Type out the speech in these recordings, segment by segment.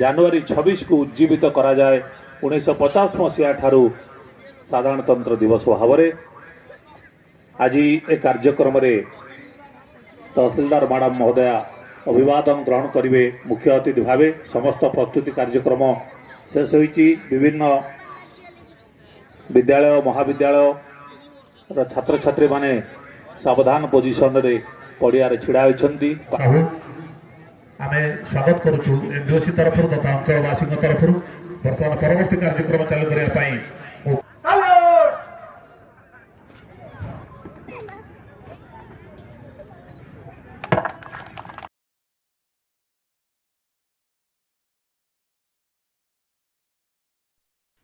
जनवरी 26 को उज्जीवित करा जाए 1950 मसीहा ठारू साधारणतंत्र दिवस भाव में आज ए कार्यक्रम तहसीलदार मैडम महोदया अभिवादन ग्रहण करेंगे मुख्य अतिथि भाव। समस्त प्रस्तुति कार्यक्रम शेष होईची। विभिन्न विद्यालय महाविद्यालय छात्र छात्री माने सावधान पोजिशन रे पड़ियार छिड़ा होइछंती। आमे स्वागत करूछु एनडीओसी तरफ तथा अंचलवासी तरफ बर्तमान परवर्ती कार्यक्रम चालू करने पाई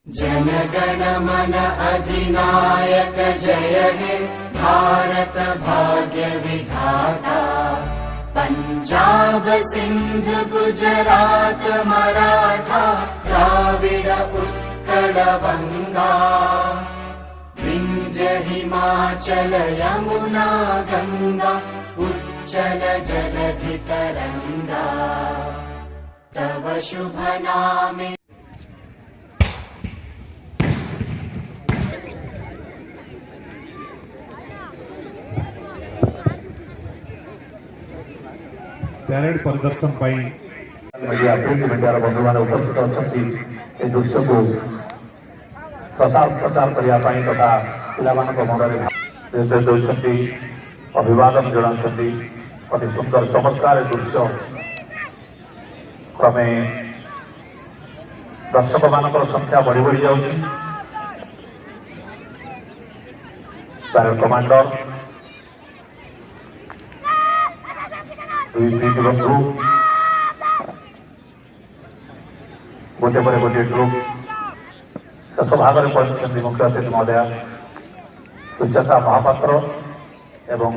जनगण मन अधिनायक जय हे भारत भाग्य विधाता। पंजाब सिंध गुजरात मराठा द्राविड उत्कल बंगा विंध्य हिमाचल यमुना गंगा उच्चल जलधि तरंगा तव शुभ नामे। पैरेड परिदर्शन मीडिया बंधु मैंने उपस्थित अच्छा दृश्य को प्रसार करने तथा पिला मन अभिवादन जनाती अति सुंदर चमत्कार दृश्य क्रमे दर्शक मान संख्या बढ़ी बढ़ी जाऊँगी। पैरेड कमांडर ग्रुप गोटे पर गोटे ग्रुप शेष भाग में पहुंची मुख्य अतिथि महोदया सुचेता महापात्र एवं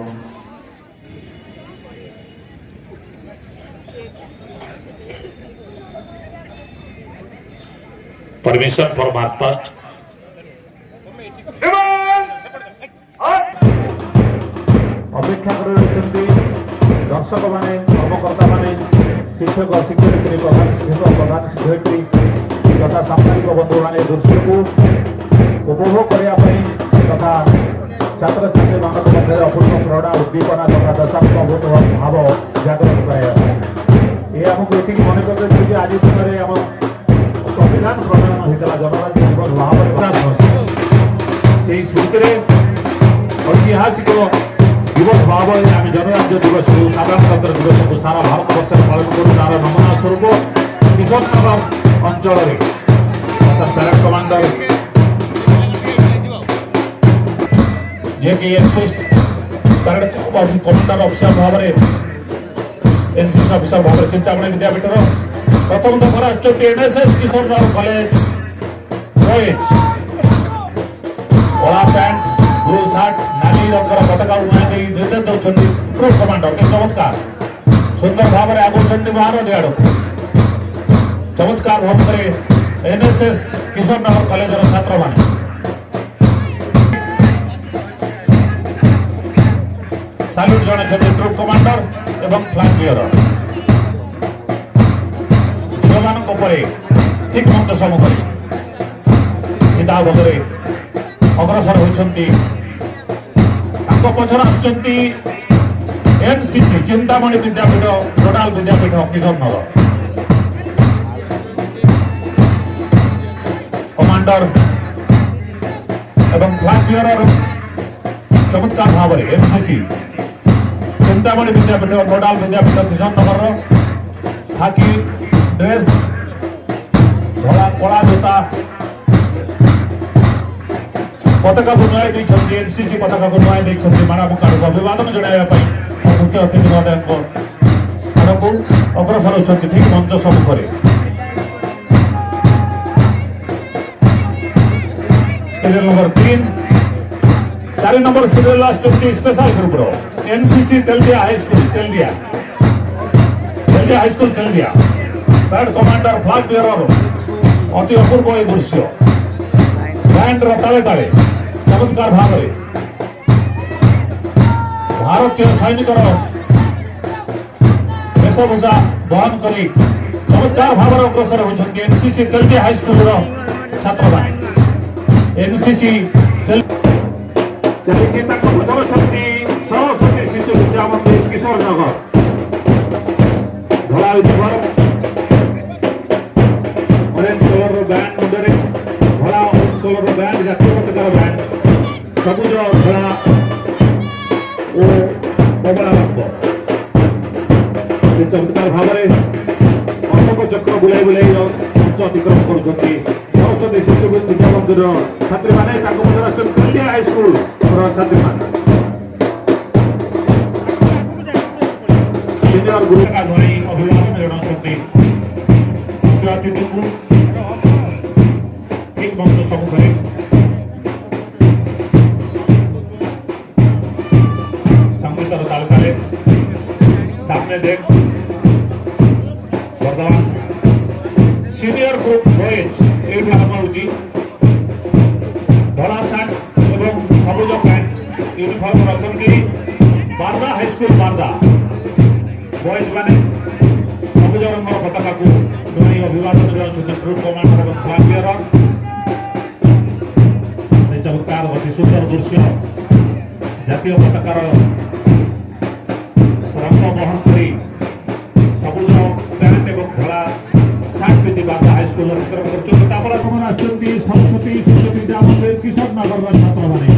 परमिशन फॉर मार्च पास्ट अपेक्षा कर दर्शक माने कर्मकर्ता माने शिक्षक शिक्षयित्री प्रधान शिक्षक प्रधान शिक्षयित्री तथा सामाजिक बंधु माने दृश्य को उपभोग करने तथा छात्र छात्री मान मध्य अपूर्ण प्रेरणा उद्दीपना तथा देशात्मक भाव जागृत कराया आमको ये मन कर आज दिन में आम संविधान प्रणयन होता जनजाति दिवस भाव से स्मृति ऐतिहासिक दिवस भाव में आम जनराज्य दिवस को साधारणतंत्र दिवस को सारा भारत वर्ष पालन करूँ। तार नमूना स्वरूप किशोरनगर अंचल पैरेड कमांडर जे कि एनसीसी पैरेड कमांडर अफिसर भाव में एनसीसी अफिसर भाव में चिंतामणि विद्यापीठ प्रथम दफर आनएसएस किशोरनगर कॉलेज बॉयज कला पैंट ब्लू शर्ट नाली रंगर पताका उड़ाई निर्देश दौरान ग्रुप कमांडर के चमत्कार सुंदर भाव में आगुंट महानदी आड़ चमत्कार भाव में एनएसएस किशोरनगर कॉलेज छात्र माने साल्यूट जन ग्रुप कमांडर एवं फ्लैग बियरर झील मान ठीक मंच सम्मुख सीधा भाव अग्रसर होती पचर आसुच्चंती एनसीसी चिंतामणि विद्यापीठ नोडाल विद्यापीठ किशोरनगर कमांडर एवं फ्लैग बियरर चमत्कार भाव में एनसीसी चिंतामणि विद्यापीठ नोडाल विद्यापीठ किशोरनगर खाकी ड्रेस धला कला जोता पताका को नुआई देइछन्ती एनसीसी पताका को नुआई देइछन्ती मानव कार्य अभिवादन जणाइबा मुख्य अतिथि महोदय को अग्रसर होती ठीक मंच सम्मुख सीरियल नंबर 3 4 नंबर सीरियल आछन्ती स्पेशल ग्रुप रो NCC Teldia high school Teldia parade commander flag bearer अति अपूर्व ए दृश्य बैंड ताले ताले चमत्कार भाव में भारतीय सैनिक वेशभूषा बहन कर चमत्कार भाव अग्रसर होती एनसीसी तेलटी हाईस्कूल छात्र मैंने एनसीसी चली सरस्वती शिशु विद्या मंदिर किशोर नगर धला यूनिफॉर्म ऑरेंज कलर बैंड मुंडे धला ऑरेंज कलर बैंड जातीय पताकार बैंड सबुज धला ओ कमला रंग चमत्कार भाव अशोक चक्र बुलाई बुलाई मंच अतिक्रम कर सरस्वती शिशु विद्या मंदिर छात्री मैंने इंडिया हाईस्कूल छात्री मैंने सीनियर गुरु का धरी अभिवादन जनाते मुख्य अतिथि को ठीक मंच सम्मुखें संगीतर तालुकाले सामने देख वर्तमान सीनियर ग्रुप बॉयज ये आरंभ होची धला सार्ट एवं सबुज पैंट यूनिफॉर्म रचंती बारदा हाईस्कूल बारदा बॉयज माने सबुज रंगर पताका को धरी अभिवादन जनाउछन्ति ट्रुप कमांडर एवं फ्लैग बेयरर चमत्कार अति सुंदर दृश्य जातीय पताकार रंग बहन करी सबुज पैंट एवं धला सार्ट पिंधि बारदा हाईस्कूल अतिक्रम करछन्ति सरस्वती शिशु विद्या मंदिर किशोर नगर छात्र मैंने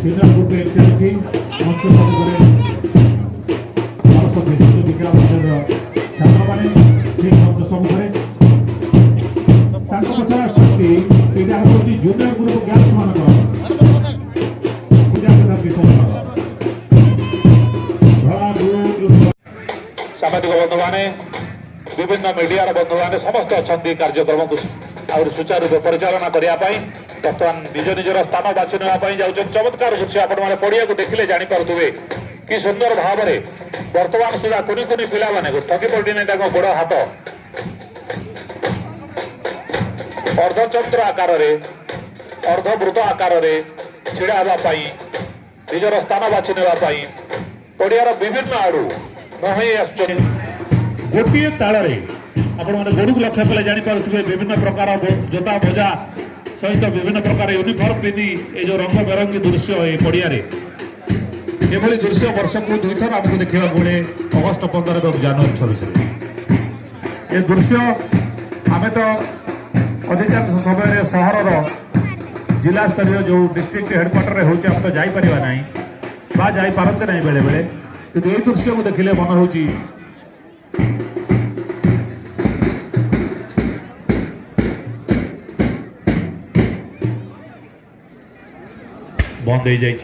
सीनियर ग्रुप चलती मंच सम्मुखें सरस्वती शिशु विद्या मंदिर छात्र मैंने ठीक मंच सम्मुखें जूनियर ग्रुप गर्ल्स मान पूजा किशोर नगर सामाजिक बंधु मैंने विभिन्न मीडिया बंधु मैंने समस्त अच्छा कार्यक्रम को सुचारू परिचालना करने बर्तमान निज निजर स्थान बाछि नापी जाऊँ चमत्कार दृश्य आपण मैंने पड़िया को देखिले जापे कि सुंदर भाव में बर्तमान सुधा कुनि कुनि पिला माने थकी पड़ी नहीं गोड़ हाथ अर्धचंद्र आकार अर्धवृत आकार छिड़ा हाँपाई निजर स्थान बाछि नापी पड़ियार विभिन्न आड़ू नहई आस गोटे ताल गोड़ को लक्ष्य कले जापे विभिन्न प्रकार जोता भजा सहित विभिन्न प्रकार यूनिफॉर्म पिंधि ये जो रंग बेरंगी दृश्य ये पड़िया एभली दृश्य वर्ष को दुईथर आमको देखा मिले अगस्ट 15 और जनवरी 26 ये दृश्य आम तो अधिकांश समय सहर जिला स्तरीय जो डिस्ट्रिक्ट हेडक्वार्टर हो तो जापर ना जापारते ना बेले बेले कि ये दृश्य को देखिले मन हो बंद हो जाए।